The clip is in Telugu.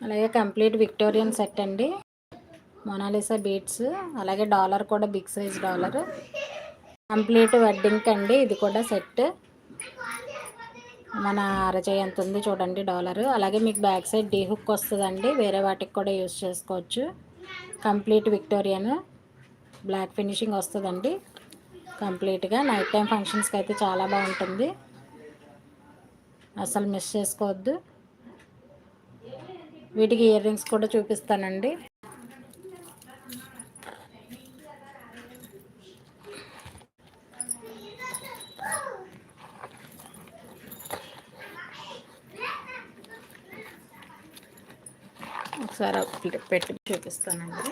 అలాగే కంప్లీట్ విక్టోరియన్ సెట్ అండి. మొనాలిసా బీడ్స్, అలాగే డాలర్ కూడా big size dollar. Complete wedding అండి ఇది కూడా సెట్. మన అరచేయి ఎంత ఉంది చూడండి డాలర్. అలాగే మీకు బ్యాక్ సైడ్ డీ హుక్ వస్తుందండి, వేరే వాటికి కూడా యూస్ చేసుకోవచ్చు. కంప్లీట్ విక్టోరియన్ బ్లాక్ ఫినిషింగ్ వస్తుందండి. కంప్లీట్గా నైట్ టైం ఫంక్షన్స్కి అయితే చాలా బాగుంటుంది, అసలు మిస్ చేసుకోవద్దు. వీటికి ఇయర్ రింగ్స్ కూడా చూపిస్తానండి. ఒకసారి పెట్టి చూపిస్తానండి.